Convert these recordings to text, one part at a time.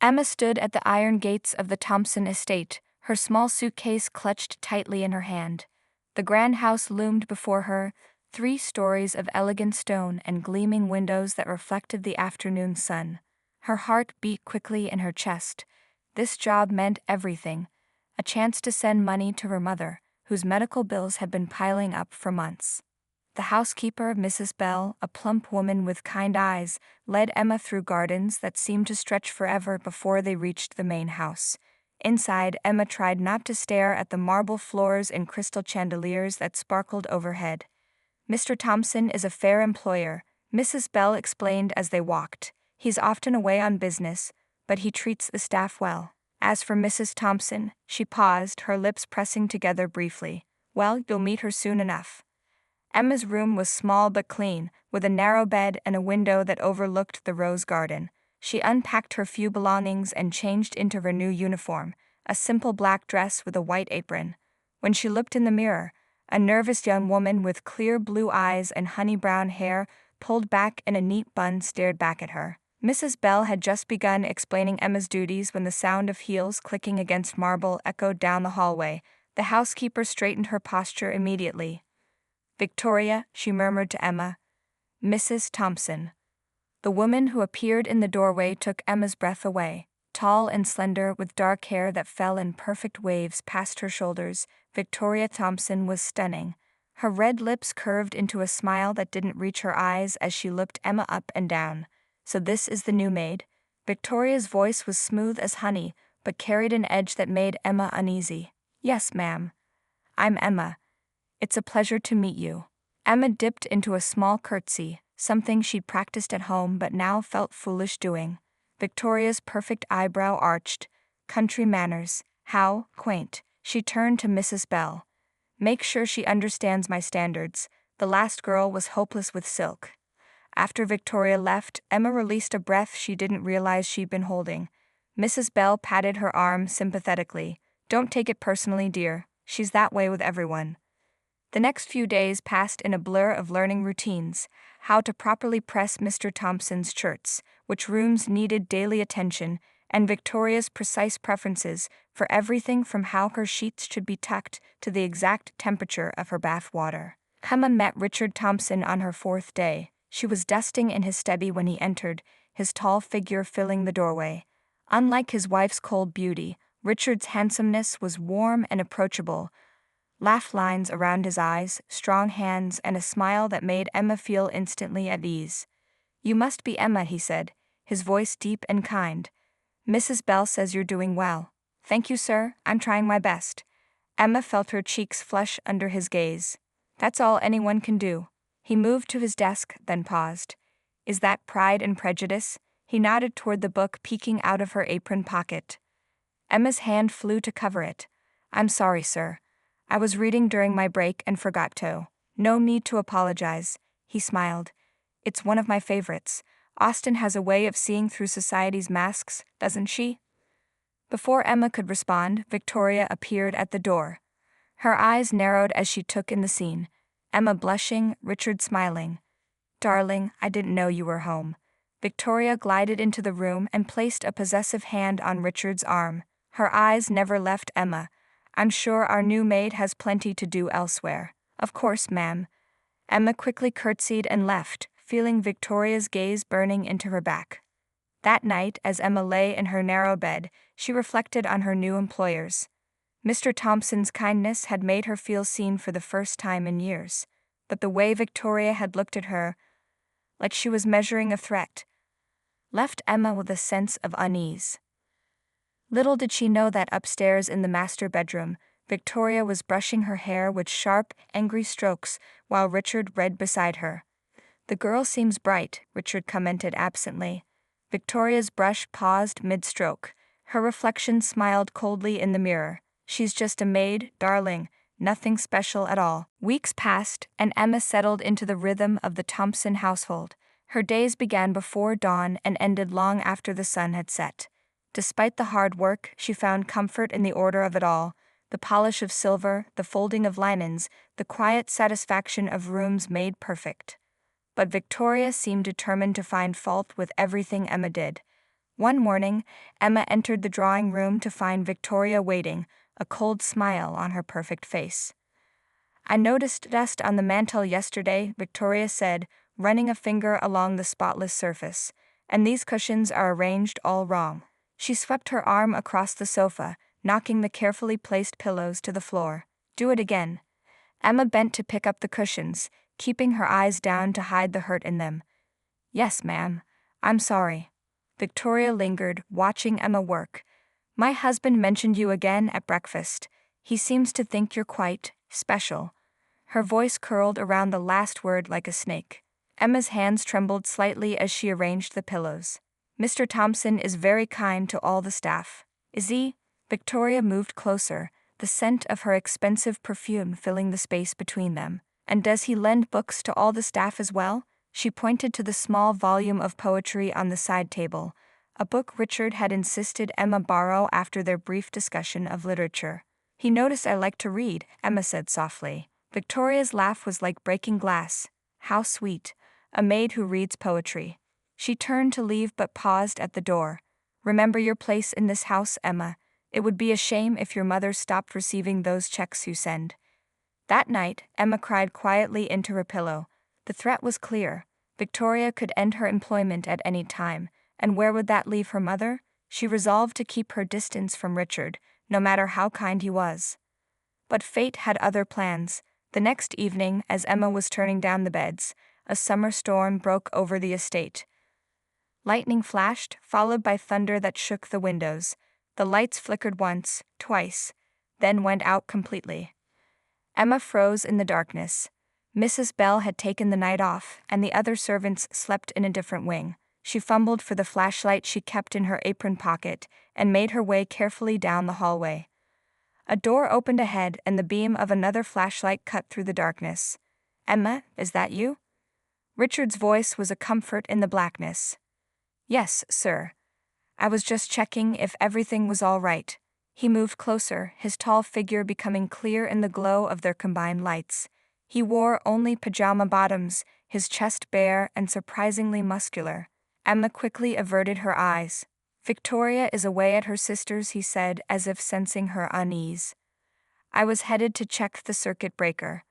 Emma stood at the iron gates of the Thompson estate, her small suitcase clutched tightly in her hand. The grand house loomed before her, 3 stories of elegant stone and gleaming windows that reflected the afternoon sun. Her heart beat quickly in her chest. This job meant everything. A chance to send money to her mother, whose medical bills had been piling up for months. The housekeeper, Mrs. Bell, a plump woman with kind eyes, led Emma through gardens that seemed to stretch forever before they reached the main house. Inside, Emma tried not to stare at the marble floors and crystal chandeliers that sparkled overhead. "Mr. Thompson is a fair employer," Mrs. Bell explained as they walked. "He's often away on business, but he treats the staff well. As for Mrs. Thompson," she paused, her lips pressing together briefly, "well, you'll meet her soon enough." Emma's room was small but clean, with a narrow bed and a window that overlooked the rose garden. She unpacked her few belongings and changed into her new uniform, a simple black dress with a white apron. When she looked in the mirror, a nervous young woman with clear blue eyes and honey-brown hair pulled back in a neat bun stared back at her. Mrs. Bell had just begun explaining Emma's duties when the sound of heels clicking against marble echoed down the hallway. The housekeeper straightened her posture immediately. "Victoria," she murmured to Emma. "Mrs. Thompson." The woman who appeared in the doorway took Emma's breath away. Tall and slender, with dark hair that fell in perfect waves past her shoulders, Victoria Thompson was stunning. Her red lips curved into a smile that didn't reach her eyes as she looked Emma up and down. "So this is the new maid?" Victoria's voice was smooth as honey, but carried an edge that made Emma uneasy. "Yes, ma'am. I'm Emma. It's a pleasure to meet you." Emma dipped into a small curtsy, something she'd practiced at home but now felt foolish doing. Victoria's perfect eyebrow arched. "Country manners. How quaint." She turned to Mrs. Bell. "Make sure she understands my standards. The last girl was hopeless with silk." After Victoria left, Emma released a breath she didn't realize she'd been holding. Mrs. Bell patted her arm sympathetically. "Don't take it personally, dear. She's that way with everyone." The next few days passed in a blur of learning routines, how to properly press Mr. Thompson's shirts, which rooms needed daily attention, and Victoria's precise preferences for everything from how her sheets should be tucked to the exact temperature of her bath water. Emma met Richard Thompson on her 4th day. She was dusting in his study when he entered, his tall figure filling the doorway. Unlike his wife's cold beauty, Richard's handsomeness was warm and approachable, laugh lines around his eyes, strong hands, and a smile that made Emma feel instantly at ease. "You must be Emma," he said, his voice deep and kind. "Mrs. Bell says you're doing well." "Thank you, sir. I'm trying my best." Emma felt her cheeks flush under his gaze. "That's all anyone can do." He moved to his desk, then paused. "Is that Pride and Prejudice?" He nodded toward the book peeking out of her apron pocket. Emma's hand flew to cover it. "I'm sorry, sir. I was reading during my break and forgot to." "No need to apologize," he smiled. "It's one of my favorites. Austen has a way of seeing through society's masks, doesn't she?" Before Emma could respond, Victoria appeared at the door. Her eyes narrowed as she took in the scene. Emma blushing, Richard smiling. "Darling, I didn't know you were home." Victoria glided into the room and placed a possessive hand on Richard's arm. Her eyes never left Emma. "I'm sure our new maid has plenty to do elsewhere." "Of course, ma'am." Emma quickly curtsied and left, feeling Victoria's gaze burning into her back. That night, as Emma lay in her narrow bed, she reflected on her new employers. Mr. Thompson's kindness had made her feel seen for the first time in years, but the way Victoria had looked at her, like she was measuring a threat, left Emma with a sense of unease. Little did she know that upstairs in the master bedroom, Victoria was brushing her hair with sharp, angry strokes while Richard read beside her. "The girl seems bright," Richard commented absently. Victoria's brush paused mid-stroke. Her reflection smiled coldly in the mirror. "She's just a maid, darling, nothing special at all." Weeks passed, and Emma settled into the rhythm of the Thompson household. Her days began before dawn and ended long after the sun had set. Despite the hard work, she found comfort in the order of it all, the polish of silver, the folding of linens, the quiet satisfaction of rooms made perfect. But Victoria seemed determined to find fault with everything Emma did. One morning, Emma entered the drawing room to find Victoria waiting, a cold smile on her perfect face. "I noticed dust on the mantel yesterday," Victoria said, running a finger along the spotless surface, "and these cushions are arranged all wrong." She swept her arm across the sofa, knocking the carefully placed pillows to the floor. "Do it again." Emma bent to pick up the cushions, keeping her eyes down to hide the hurt in them. "Yes, ma'am. I'm sorry." Victoria lingered, watching Emma work. "My husband mentioned you again at breakfast. He seems to think you're quite special." Her voice curled around the last word like a snake. Emma's hands trembled slightly as she arranged the pillows. "Mr. Thompson is very kind to all the staff." "Is he?" Victoria moved closer, the scent of her expensive perfume filling the space between them. "And does he lend books to all the staff as well?" She pointed to the small volume of poetry on the side table, a book Richard had insisted Emma borrow after their brief discussion of literature. "He noticed I like to read," Emma said softly. Victoria's laugh was like breaking glass. "How sweet. A maid who reads poetry." She turned to leave but paused at the door. "Remember your place in this house, Emma. It would be a shame if your mother stopped receiving those checks you send." That night, Emma cried quietly into her pillow. The threat was clear. Victoria could end her employment at any time, and where would that leave her mother? She resolved to keep her distance from Richard, no matter how kind he was. But fate had other plans. The next evening, as Emma was turning down the beds, a summer storm broke over the estate. Lightning flashed, followed by thunder that shook the windows. The lights flickered once, twice, then went out completely. Emma froze in the darkness. Mrs. Bell had taken the night off, and the other servants slept in a different wing. She fumbled for the flashlight she kept in her apron pocket and made her way carefully down the hallway. A door opened ahead, and the beam of another flashlight cut through the darkness. "Emma, is that you?" Richard's voice was a comfort in the blackness. "Yes, sir. I was just checking if everything was all right." He moved closer, his tall figure becoming clear in the glow of their combined lights. He wore only pajama bottoms, his chest bare and surprisingly muscular. Emma quickly averted her eyes. "Victoria is away at her sister's," he said, as if sensing her unease. "I was headed to check the circuit breaker.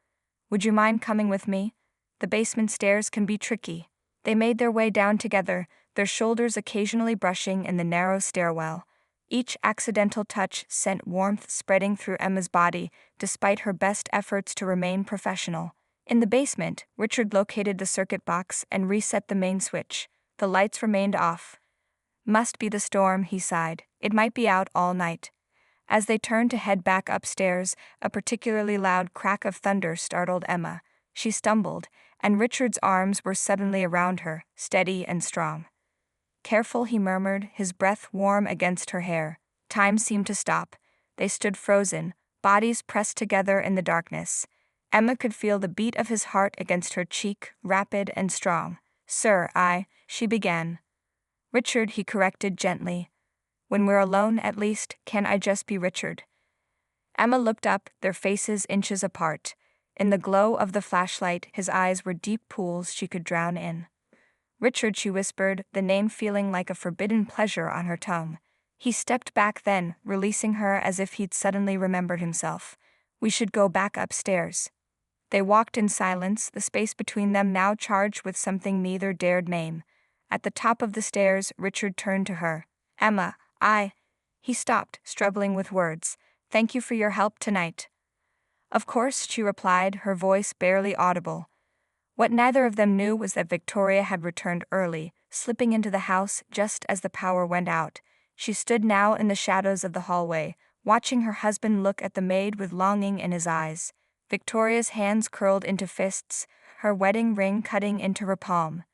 Would you mind coming with me? The basement stairs can be tricky." They made their way down together, their shoulders occasionally brushing in the narrow stairwell. Each accidental touch sent warmth spreading through Emma's body, despite her best efforts to remain professional. In the basement, Richard located the circuit box and reset the main switch. The lights remained off. "Must be the storm," he sighed. "It might be out all night." As they turned to head back upstairs, a particularly loud crack of thunder startled Emma. She stumbled, and Richard's arms were suddenly around her, steady and strong. "Careful," he murmured, his breath warm against her hair. Time seemed to stop. They stood frozen, bodies pressed together in the darkness. Emma could feel the beat of his heart against her cheek, rapid and strong. "Sir, she began. "Richard," he corrected gently. "When we're alone, at least, can I just be Richard?" Emma looked up, their faces inches apart. In the glow of the flashlight, his eyes were deep pools she could drown in. "Richard," she whispered, the name feeling like a forbidden pleasure on her tongue. He stepped back then, releasing her as if he'd suddenly remembered himself. "We should go back upstairs." They walked in silence, the space between them now charged with something neither dared name. At the top of the stairs, Richard turned to her. "Emma, He stopped, struggling with words. "Thank you for your help tonight." "Of course," she replied, her voice barely audible. What neither of them knew was that Victoria had returned early, slipping into the house just as the power went out. She stood now in the shadows of the hallway, watching her husband look at the maid with longing in his eyes. Victoria's hands curled into fists, her wedding ring cutting into her palm.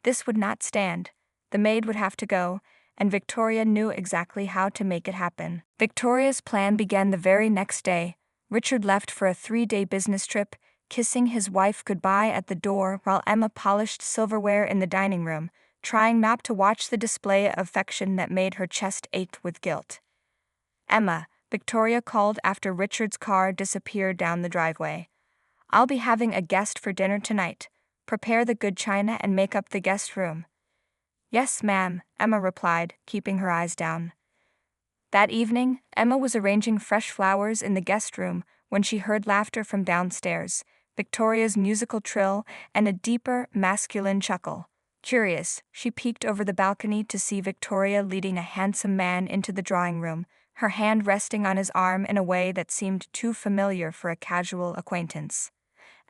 This would not stand. The maid would have to go, and Victoria knew exactly how to make it happen. Victoria's plan began the very next day. Richard left for a 3-day business trip, kissing his wife goodbye at the door while Emma polished silverware in the dining room, trying not to watch the display of affection that made her chest ache with guilt. "Emma," Victoria called after Richard's car disappeared down the driveway. "I'll be having a guest for dinner tonight. Prepare the good china and make up the guest room." Yes, ma'am, Emma replied, keeping her eyes down. That evening, Emma was arranging fresh flowers in the guest room when she heard laughter from downstairs, Victoria's musical trill, and a deeper, masculine chuckle. Curious, she peeked over the balcony to see Victoria leading a handsome man into the drawing room, her hand resting on his arm in a way that seemed too familiar for a casual acquaintance.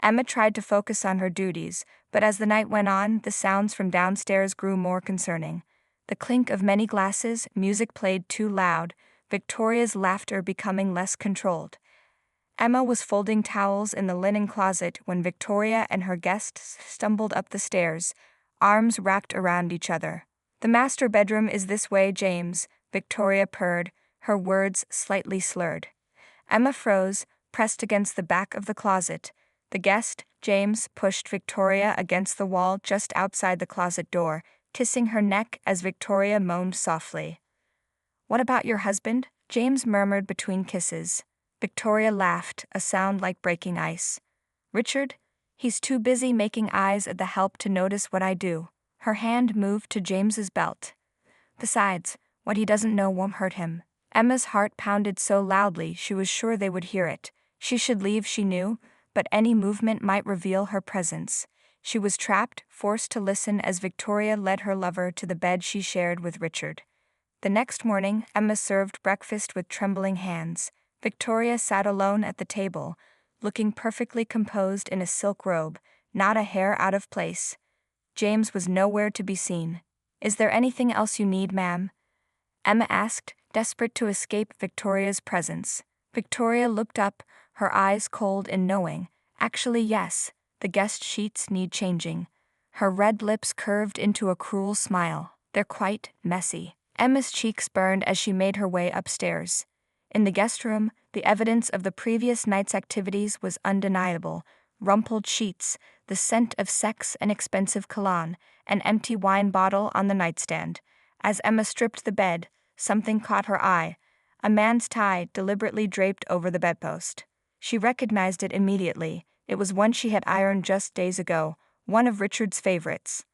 Emma tried to focus on her duties, but as the night went on, the sounds from downstairs grew more concerning. The clink of many glasses, music played too loud, Victoria's laughter becoming less controlled. Emma was folding towels in the linen closet when Victoria and her guests stumbled up the stairs, arms wrapped around each other. The master bedroom is this way, James, Victoria purred, her words slightly slurred. Emma froze, pressed against the back of the closet. The guest, James, pushed Victoria against the wall just outside the closet door, kissing her neck as Victoria moaned softly. What about your husband? James murmured between kisses. Victoria laughed, a sound like breaking ice. Richard? He's too busy making eyes at the help to notice what I do. Her hand moved to James's belt. Besides, what he doesn't know won't hurt him. Emma's heart pounded so loudly she was sure they would hear it. She should leave, she knew, but any movement might reveal her presence. She was trapped, forced to listen as Victoria led her lover to the bed she shared with Richard. The next morning, Emma served breakfast with trembling hands. Victoria sat alone at the table, looking perfectly composed in a silk robe, not a hair out of place. James was nowhere to be seen. Is there anything else you need, ma'am? Emma asked, desperate to escape Victoria's presence. Victoria looked up, her eyes cold and knowing. Actually, yes, the guest sheets need changing. Her red lips curved into a cruel smile. They're quite messy. Emma's cheeks burned as she made her way upstairs. In the guest room, the evidence of the previous night's activities was undeniable. Rumpled sheets, the scent of sex and expensive cologne, an empty wine bottle on the nightstand. As Emma stripped the bed, something caught her eye, a man's tie deliberately draped over the bedpost. She recognized it immediately. It was one she had ironed just days ago, one of Richard's favorites.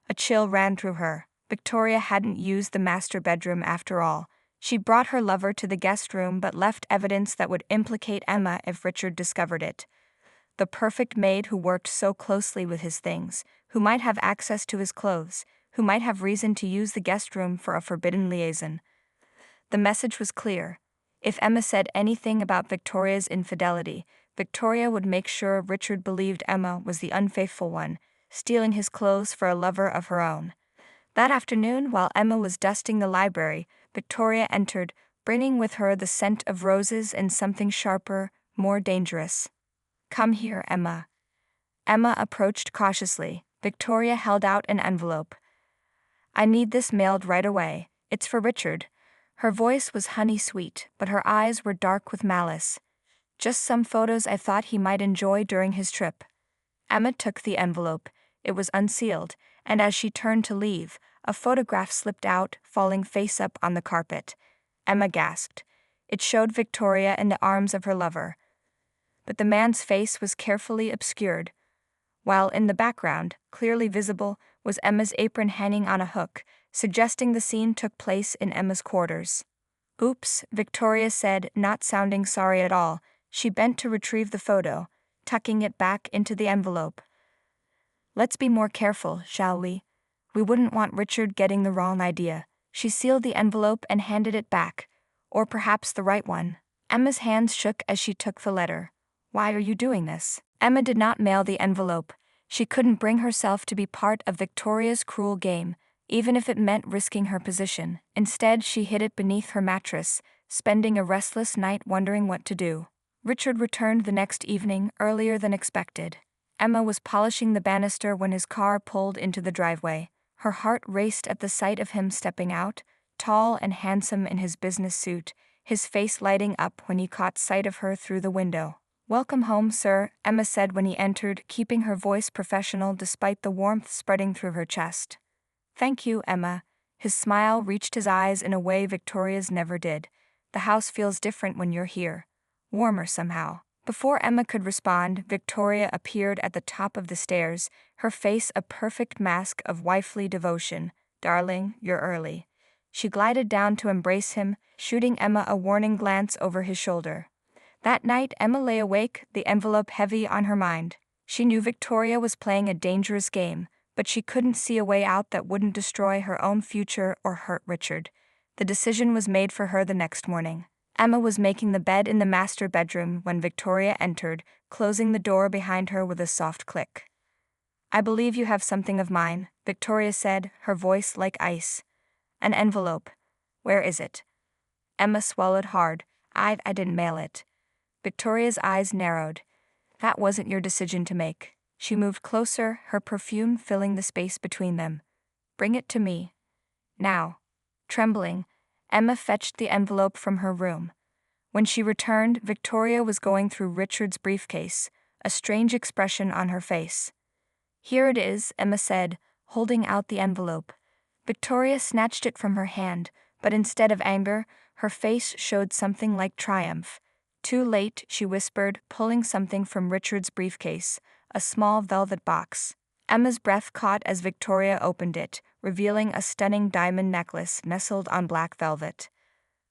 A chill ran through her. Victoria hadn't used the master bedroom after all. She brought her lover to the guest room but left evidence that would implicate Emma if Richard discovered it. The perfect maid who worked so closely with his things, who might have access to his clothes, who might have reason to use the guest room for a forbidden liaison. The message was clear. If Emma said anything about Victoria's infidelity, Victoria would make sure Richard believed Emma was the unfaithful one, stealing his clothes for a lover of her own. That afternoon, while Emma was dusting the library, Victoria entered, bringing with her the scent of roses and something sharper, more dangerous. Come here, Emma. Emma approached cautiously. Victoria held out an envelope. I need this mailed right away. It's for Richard. Her voice was honey-sweet, but her eyes were dark with malice. Just some photos I thought he might enjoy during his trip. Emma took the envelope. It was unsealed, and as she turned to leave, a photograph slipped out, falling face up on the carpet. Emma gasped. It showed Victoria in the arms of her lover. But the man's face was carefully obscured, while in the background, clearly visible, was Emma's apron hanging on a hook, suggesting the scene took place in Emma's quarters. Oops, Victoria said, not sounding sorry at all. She bent to retrieve the photo, tucking it back into the envelope. Let's be more careful, shall we? We wouldn't want Richard getting the wrong idea. She sealed the envelope and handed it back. Or perhaps the right one. Emma's hands shook as she took the letter. Why are you doing this? Emma did not mail the envelope. She couldn't bring herself to be part of Victoria's cruel game, even if it meant risking her position. Instead, she hid it beneath her mattress, spending a restless night wondering what to do. Richard returned the next evening, earlier than expected. Emma was polishing the banister when his car pulled into the driveway. Her heart raced at the sight of him stepping out, tall and handsome in his business suit, his face lighting up when he caught sight of her through the window. Welcome home, sir, Emma said when he entered, keeping her voice professional despite the warmth spreading through her chest. Thank you, Emma. His smile reached his eyes in a way Victoria's never did. The house feels different when you're here. Warmer somehow. Before Emma could respond, Victoria appeared at the top of the stairs, her face a perfect mask of wifely devotion, "Darling, you're early." She glided down to embrace him, shooting Emma a warning glance over his shoulder. That night, Emma lay awake, the envelope heavy on her mind. She knew Victoria was playing a dangerous game, but she couldn't see a way out that wouldn't destroy her own future or hurt Richard. The decision was made for her the next morning. Emma was making the bed in the master bedroom when Victoria entered, closing the door behind her with a soft click. "I believe you have something of mine," Victoria said, her voice like ice. "An envelope. Where is it?" Emma swallowed hard. I didn't mail it." Victoria's eyes narrowed. "That wasn't your decision to make." She moved closer, her perfume filling the space between them. "Bring it to me. Now." Trembling, Emma fetched the envelope from her room. When she returned, Victoria was going through Richard's briefcase, a strange expression on her face. "Here it is," Emma said, holding out the envelope. Victoria snatched it from her hand, but instead of anger, her face showed something like triumph. "Too late," she whispered, pulling something from Richard's briefcase, a small velvet box. Emma's breath caught as Victoria opened it, revealing a stunning diamond necklace nestled on black velvet.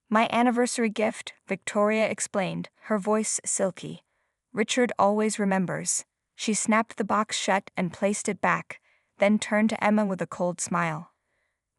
"My anniversary gift," Victoria explained, her voice silky. "Richard always remembers." She snapped the box shut and placed it back, then turned to Emma with a cold smile.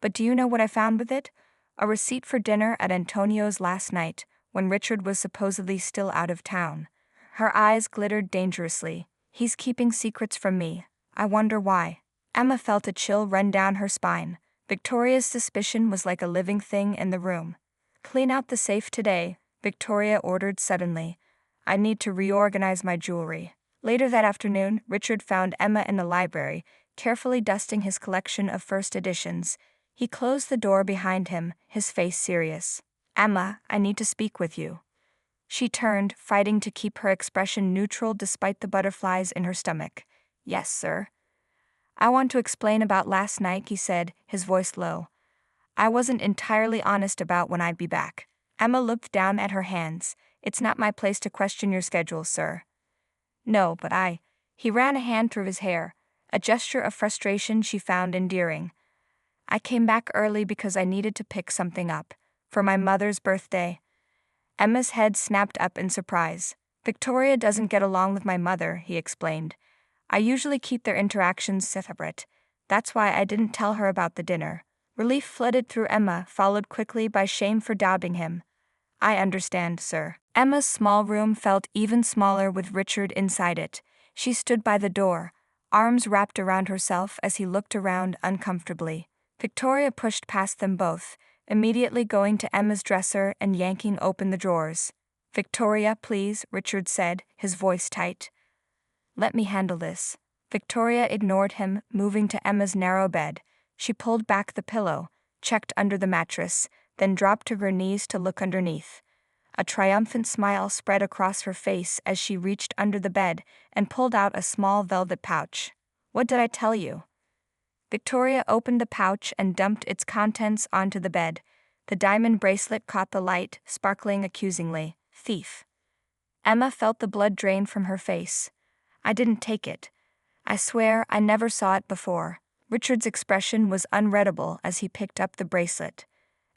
"But do you know what I found with it? A receipt for dinner at Antonio's last night, when Richard was supposedly still out of town." Her eyes glittered dangerously. "He's keeping secrets from me. I wonder why." Emma felt a chill run down her spine. Victoria's suspicion was like a living thing in the room. "Clean out the safe today," Victoria ordered suddenly. "I need to reorganize my jewelry." Later that afternoon, Richard found Emma in the library, carefully dusting his collection of first editions. He closed the door behind him, his face serious. "Emma, I need to speak with you." She turned, fighting to keep her expression neutral despite the butterflies in her stomach. "Yes, sir." "I want to explain about last night," he said, his voice low. "I wasn't entirely honest about when I'd be back." Emma looked down at her hands. "It's not my place to question your schedule, sir." "No, but He ran a hand through his hair, a gesture of frustration she found endearing. "I came back early because I needed to pick something up. For my mother's birthday." Emma's head snapped up in surprise. "Victoria doesn't get along with my mother," he explained. "I usually keep their interactions separate. That's why I didn't tell her about the dinner." Relief flooded through Emma, followed quickly by shame for doubting him. "I understand, sir." Emma's small room felt even smaller with Richard inside it. She stood by the door, arms wrapped around herself as he looked around uncomfortably. Victoria pushed past them both, immediately going to Emma's dresser and yanking open the drawers. "Victoria, please," Richard said, his voice tight. "Let me handle this." Victoria ignored him, moving to Emma's narrow bed. She pulled back the pillow, checked under the mattress, then dropped to her knees to look underneath. A triumphant smile spread across her face as she reached under the bed and pulled out a small velvet pouch. "What did I tell you?" Victoria opened the pouch and dumped its contents onto the bed. The diamond bracelet caught the light, sparkling accusingly. "Thief." Emma felt the blood drain from her face. "I didn't take it. I swear I never saw it before." Richard's expression was unreadable as he picked up the bracelet.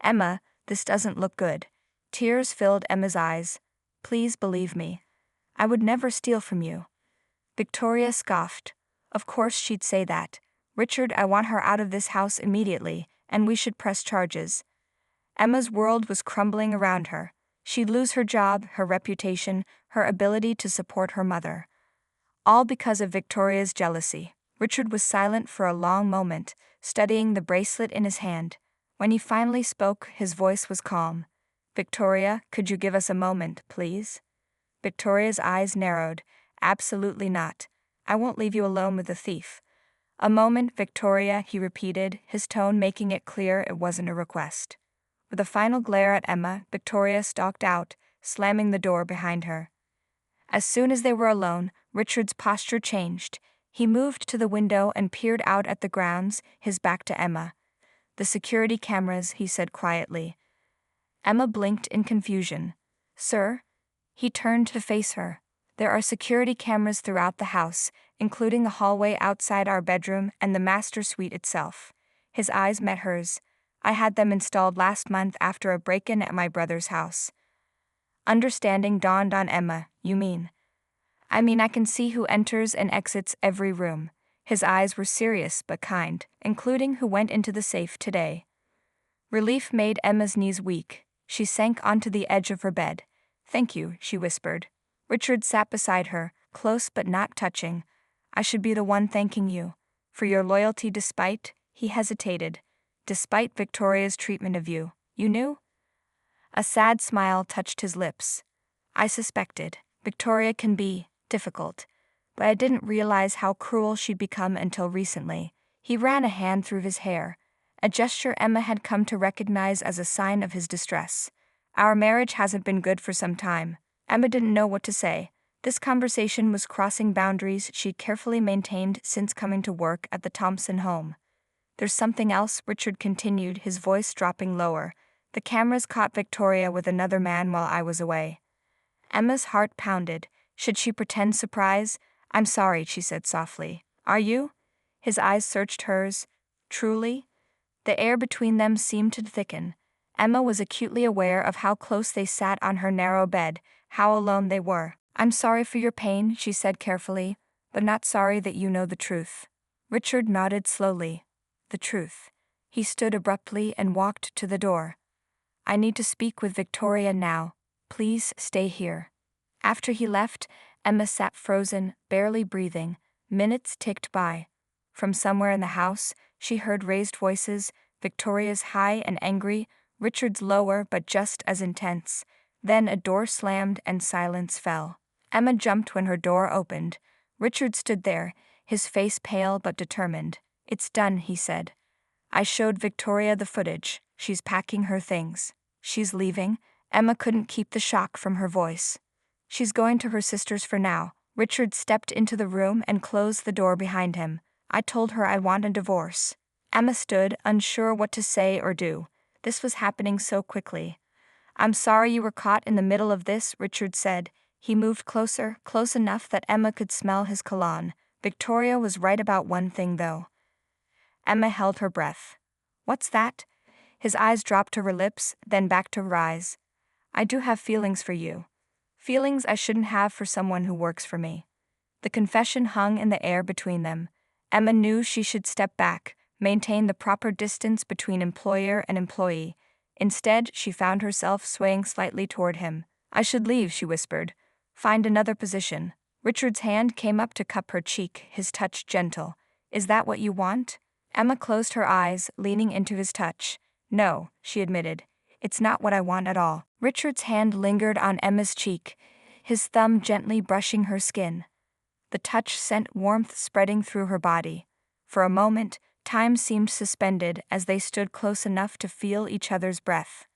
"Emma, this doesn't look good." Tears filled Emma's eyes. "Please believe me. I would never steal from you." Victoria scoffed. Of course she'd say that. "Richard, I want her out of this house immediately, and we should press charges." Emma's world was crumbling around her. She'd lose her job, her reputation, her ability to support her mother. All because of Victoria's jealousy. Richard was silent for a long moment, studying the bracelet in his hand. When he finally spoke, his voice was calm. "Victoria, could you give us a moment, please?" Victoria's eyes narrowed. "Absolutely not. I won't leave you alone with the thief." "A moment, Victoria," he repeated, his tone making it clear it wasn't a request. With a final glare at Emma, Victoria stalked out, slamming the door behind her. As soon as they were alone, Richard's posture changed. He moved to the window and peered out at the grounds, his back to Emma. "The security cameras," he said quietly. Emma blinked in confusion. "Sir?" He turned to face her. "There are security cameras throughout the house, including the hallway outside our bedroom and the master suite itself." His eyes met hers. I had them installed last month after a break-in at my brother's house. Understanding dawned on Emma. You mean? I mean, I can see who enters and exits every room. His eyes were serious but kind, including who went into the safe today. Relief made Emma's knees weak. She sank onto the edge of her bed. Thank you, she whispered. Richard sat beside her, close but not touching. I should be the one thanking you. For your loyalty despite, he hesitated. Despite Victoria's treatment of you, you knew? A sad smile touched his lips. I suspected. Victoria can be difficult, but I didn't realize how cruel she'd become until recently. He ran a hand through his hair, a gesture Emma had come to recognize as a sign of his distress. Our marriage hasn't been good for some time. Emma didn't know what to say. This conversation was crossing boundaries she'd carefully maintained since coming to work at the Thompson home. There's something else, Richard continued, his voice dropping lower. The cameras caught Victoria with another man while I was away. Emma's heart pounded. Should she pretend surprise? I'm sorry, she said softly. Are you? His eyes searched hers. Truly? The air between them seemed to thicken. Emma was acutely aware of how close they sat on her narrow bed, how alone they were. I'm sorry for your pain, she said carefully, but not sorry that you know the truth. Richard nodded slowly. The truth. He stood abruptly and walked to the door. I need to speak with Victoria now. Please stay here. After he left, Emma sat frozen, barely breathing. Minutes ticked by. From somewhere in the house, she heard raised voices, Victoria's high and angry, Richard's lower but just as intense. Then a door slammed and silence fell. Emma jumped when her door opened. Richard stood there, his face pale but determined. It's done, he said. I showed Victoria the footage. She's packing her things. She's leaving. Emma couldn't keep the shock from her voice. She's going to her sister's for now. Richard stepped into the room and closed the door behind him. I told her I want a divorce. Emma stood, unsure what to say or do. This was happening so quickly. I'm sorry you were caught in the middle of this, Richard said. He moved closer, close enough that Emma could smell his cologne. Victoria was right about one thing, though. Emma held her breath. What's that? His eyes dropped to her lips, then back to her eyes. I do have feelings for you. Feelings I shouldn't have for someone who works for me. The confession hung in the air between them. Emma knew she should step back, maintain the proper distance between employer and employee. Instead, she found herself swaying slightly toward him. I should leave, she whispered. Find another position. Richard's hand came up to cup her cheek, his touch gentle. Is that what you want? Emma closed her eyes, leaning into his touch. No, she admitted. It's not what I want at all. Richard's hand lingered on Emma's cheek, his thumb gently brushing her skin. The touch sent warmth spreading through her body. For a moment, time seemed suspended as they stood close enough to feel each other's breath.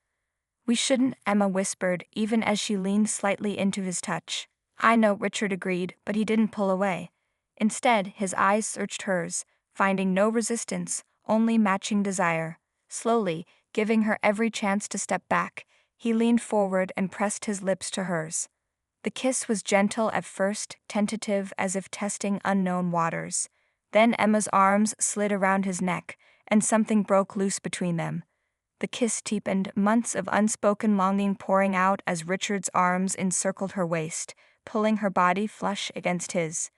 We shouldn't, Emma whispered, even as she leaned slightly into his touch. I know, Richard agreed, but he didn't pull away. Instead, his eyes searched hers, finding no resistance, only matching desire. Slowly, giving her every chance to step back, he leaned forward and pressed his lips to hers. The kiss was gentle at first, tentative as if testing unknown waters. Then Emma's arms slid around his neck, and something broke loose between them. The kiss deepened, months of unspoken longing pouring out as Richard's arms encircled her waist, pulling her body flush against his.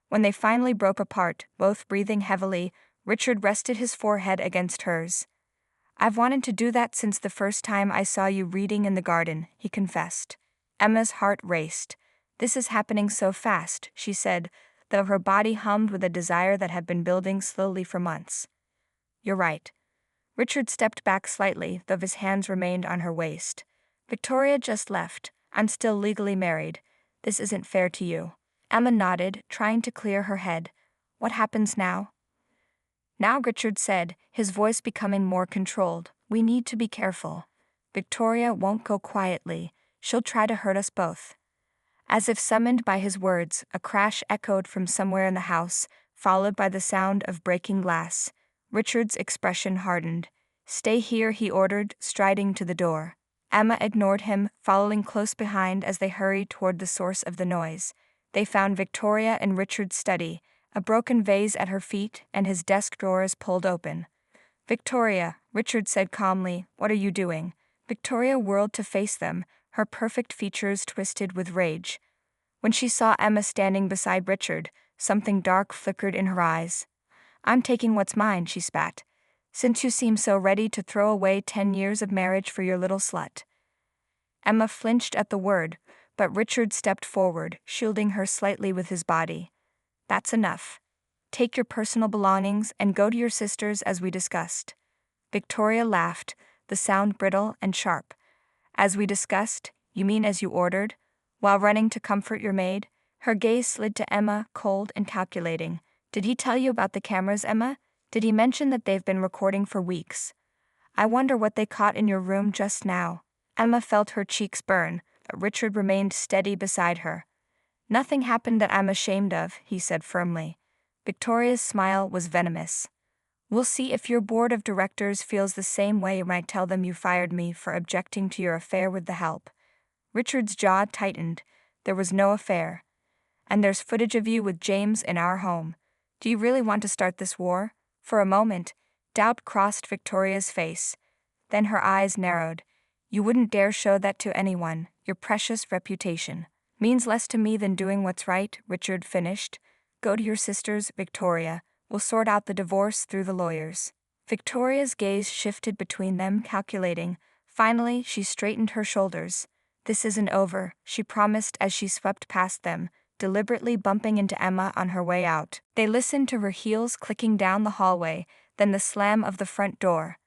When they finally broke apart, both breathing heavily, Richard rested his forehead against hers. I've wanted to do that since the first time I saw you reading in the garden, he confessed. Emma's heart raced. This is happening so fast, she said, though her body hummed with a desire that had been building slowly for months. You're right. Richard stepped back slightly, though his hands remained on her waist. Victoria just left. I'm still legally married. This isn't fair to you. Emma nodded, trying to clear her head. What happens now? Now, Richard said, his voice becoming more controlled. We need to be careful. Victoria won't go quietly. She'll try to hurt us both. As if summoned by his words, a crash echoed from somewhere in the house, followed by the sound of breaking glass. Richard's expression hardened. Stay here, he ordered, striding to the door. Emma ignored him, following close behind as they hurried toward the source of the noise. They found Victoria in Richard's study, a broken vase at her feet and his desk drawers pulled open. Victoria, Richard said calmly, what are you doing? Victoria whirled to face them, her perfect features twisted with rage. When she saw Emma standing beside Richard, something dark flickered in her eyes. I'm taking what's mine, she spat. Since you seem so ready to throw away 10 years of marriage for your little slut. Emma flinched at the word, but Richard stepped forward, shielding her slightly with his body. That's enough. Take your personal belongings and go to your sister's as we discussed. Victoria laughed, the sound brittle and sharp. As we discussed, you mean as you ordered? While running to comfort your maid? Her gaze slid to Emma, cold and calculating. Did he tell you about the cameras, Emma? Did he mention that they've been recording for weeks? I wonder what they caught in your room just now. Emma felt her cheeks burn, but Richard remained steady beside her. Nothing happened that I'm ashamed of, he said firmly. Victoria's smile was venomous. We'll see if your board of directors feels the same way when I tell them you fired me for objecting to your affair with the help. Richard's jaw tightened. There was no affair. And there's footage of you with James in our home. Do you really want to start this war? For a moment, doubt crossed Victoria's face. Then her eyes narrowed. You wouldn't dare show that to anyone. Your precious reputation means less to me than doing what's right, Richard finished. Go to your sister's, Victoria. We'll sort out the divorce through the lawyers. Victoria's gaze shifted between them, calculating. Finally, she straightened her shoulders. This isn't over, she promised as she swept past them, deliberately bumping into Emma on her way out. They listened to her heels clicking down the hallway, then the slam of the front door.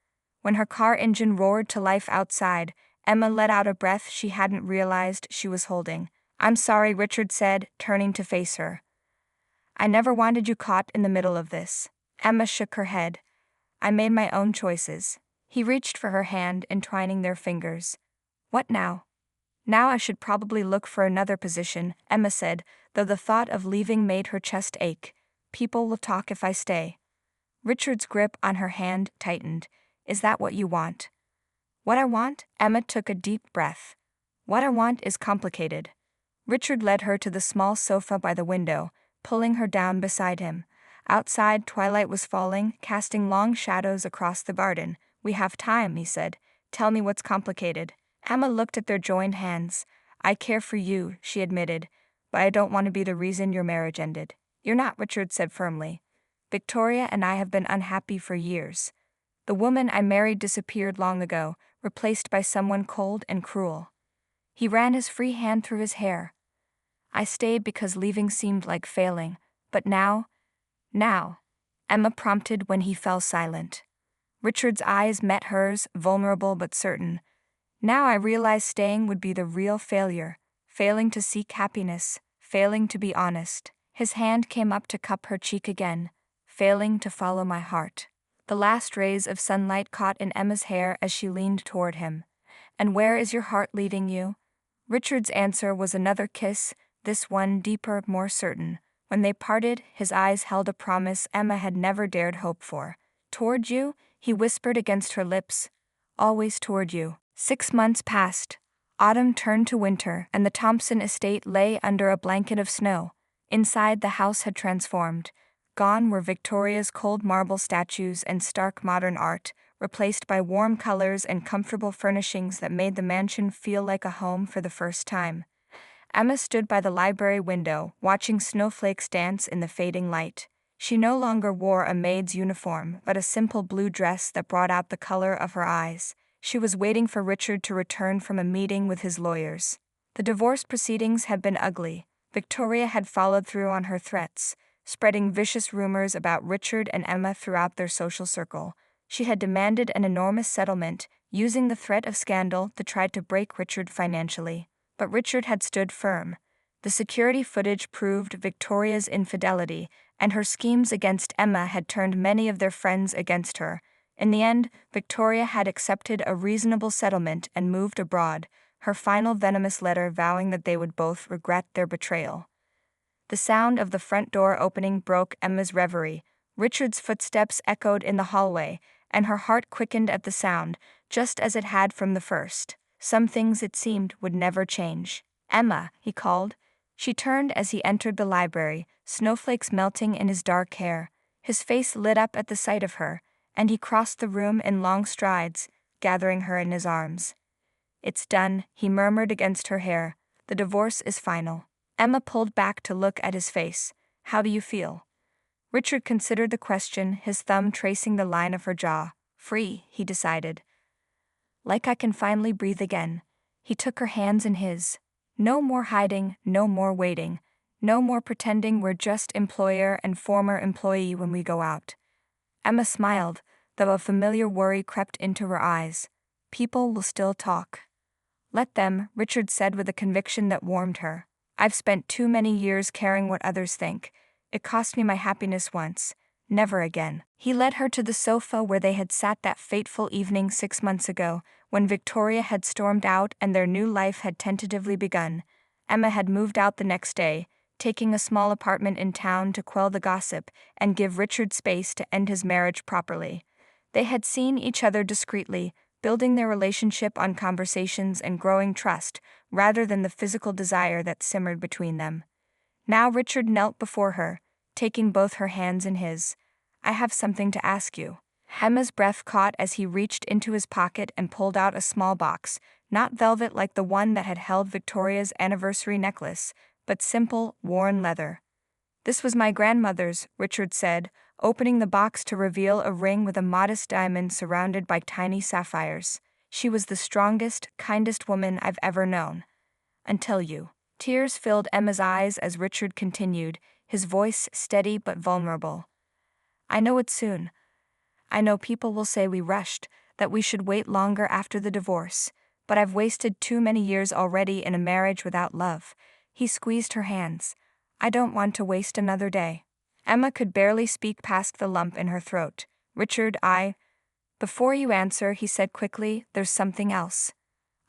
When her car engine roared to life outside, Emma let out a breath she hadn't realized she was holding. I'm sorry, Richard said, turning to face her. I never wanted you caught in the middle of this. Emma shook her head. I made my own choices. He reached for her hand, entwining their fingers. What now? Now I should probably look for another position, Emma said, though the thought of leaving made her chest ache. People will talk if I stay. Richard's grip on her hand tightened. Is that what you want? What I want? Emma took a deep breath. What I want is complicated. Richard led her to the small sofa by the window, pulling her down beside him. Outside, twilight was falling, casting long shadows across the garden. We have time, he said. Tell me what's complicated. Emma looked at their joined hands. I care for you, she admitted, but I don't want to be the reason your marriage ended. You're not, Richard said firmly. Victoria and I have been unhappy for years. The woman I married disappeared long ago, replaced by someone cold and cruel. He ran his free hand through his hair. I stayed because leaving seemed like failing, but now, Emma prompted when he fell silent. Richard's eyes met hers, vulnerable but certain. Now I realize staying would be the real failure, failing to seek happiness, failing to be honest. His hand came up to cup her cheek again, failing to follow my heart. The last rays of sunlight caught in Emma's hair as she leaned toward him. And where is your heart leading you? Richard's answer was another kiss, this one deeper, more certain. When they parted, his eyes held a promise Emma had never dared hope for. Toward you, he whispered against her lips. Always toward you. 6 months passed. Autumn turned to winter, and the Thompson estate lay under a blanket of snow. Inside, the house had transformed. Gone were Victoria's cold marble statues and stark modern art, replaced by warm colors and comfortable furnishings that made the mansion feel like a home for the first time. Emma stood by the library window, watching snowflakes dance in the fading light. She no longer wore a maid's uniform, but a simple blue dress that brought out the color of her eyes. She was waiting for Richard to return from a meeting with his lawyers. The divorce proceedings had been ugly. Victoria had followed through on her threats, spreading vicious rumors about Richard and Emma throughout their social circle. She had demanded an enormous settlement, using the threat of scandal to try to break Richard financially. But Richard had stood firm. The security footage proved Victoria's infidelity, and her schemes against Emma had turned many of their friends against her. In the end, Victoria had accepted a reasonable settlement and moved abroad, her final venomous letter vowing that they would both regret their betrayal. The sound of the front door opening broke Emma's reverie. Richard's footsteps echoed in the hallway, and her heart quickened at the sound, just as it had from the first. Some things, it seemed, would never change. Emma, he called. She turned as he entered the library, snowflakes melting in his dark hair. His face lit up at the sight of her, and he crossed the room in long strides, gathering her in his arms. "It's done," he murmured against her hair. "The divorce is final." Emma pulled back to look at his face. "How do you feel?" Richard considered the question, his thumb tracing the line of her jaw. "Free," he decided. "Like I can finally breathe again." He took her hands in his. "No more hiding, no more waiting. No more pretending we're just employer and former employee when we go out." Emma smiled, though a familiar worry crept into her eyes. "People will still talk." "Let them," Richard said with a conviction that warmed her. "I've spent too many years caring what others think. It cost me my happiness once. Never again." He led her to the sofa where they had sat that fateful evening 6 months ago, when Victoria had stormed out and their new life had tentatively begun. Emma had moved out the next day, taking a small apartment in town to quell the gossip and give Richard space to end his marriage properly. They had seen each other discreetly, building their relationship on conversations and growing trust, rather than the physical desire that simmered between them. Now Richard knelt before her, taking both her hands in his. "I have something to ask you." Emma's breath caught as he reached into his pocket and pulled out a small box, not velvet like the one that had held Victoria's anniversary necklace, but simple, worn leather. "This was my grandmother's," Richard said, opening the box to reveal a ring with a modest diamond surrounded by tiny sapphires. "She was the strongest, kindest woman I've ever known. Until you." Tears filled Emma's eyes as Richard continued, his voice steady but vulnerable. "I know it soon. I know people will say we rushed, that we should wait longer after the divorce, but I've wasted too many years already in a marriage without love." He squeezed her hands. "I don't want to waste another day." Emma could barely speak past the lump in her throat. "Richard, Before you answer," he said quickly, "there's something else.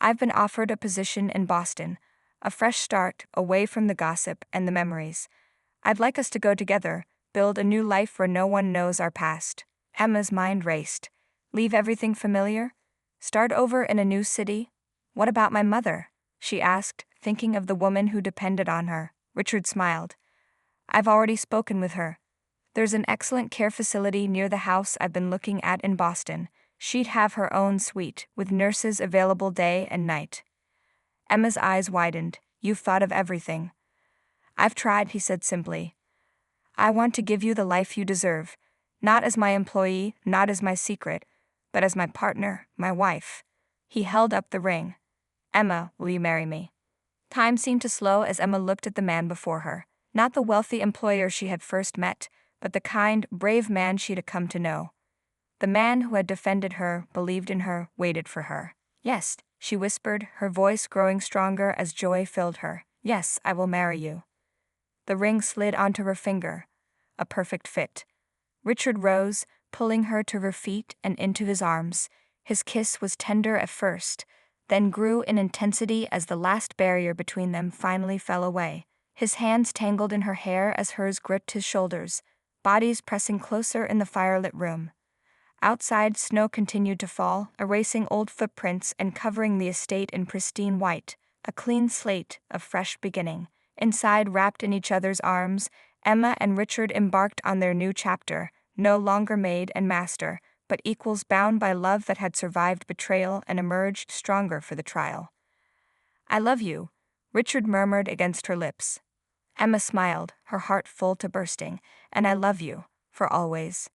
I've been offered a position in Boston, a fresh start, away from the gossip and the memories. I'd like us to go together, build a new life where no one knows our past." Emma's mind raced. "Leave everything familiar? Start over in a new city? What about my mother?" she asked, thinking of the woman who depended on her. Richard smiled. "I've already spoken with her. There's an excellent care facility near the house I've been looking at in Boston. She'd have her own suite, with nurses available day and night." Emma's eyes widened. "You've thought of everything." "I've tried," he said simply. "I want to give you the life you deserve. Not as my employee, not as my secret, but as my partner, my wife." He held up the ring. "Emma, will you marry me?" Time seemed to slow as Emma looked at the man before her. Not the wealthy employer she had first met, but the kind, brave man she had come to know. The man who had defended her, believed in her, waited for her. "Yes," she whispered, her voice growing stronger as joy filled her. "Yes, I will marry you." The ring slid onto her finger. A perfect fit. Richard rose, pulling her to her feet and into his arms. His kiss was tender at first, then grew in intensity as the last barrier between them finally fell away. His hands tangled in her hair as hers gripped his shoulders, bodies pressing closer in the firelit room. Outside, snow continued to fall, erasing old footprints and covering the estate in pristine white, a clean slate, a fresh beginning. Inside, wrapped in each other's arms, Emma and Richard embarked on their new chapter, no longer maid and master, but equals bound by love that had survived betrayal and emerged stronger for the trial. "I love you," Richard murmured against her lips. Emma smiled, her heart full to bursting. "And I love you, for always."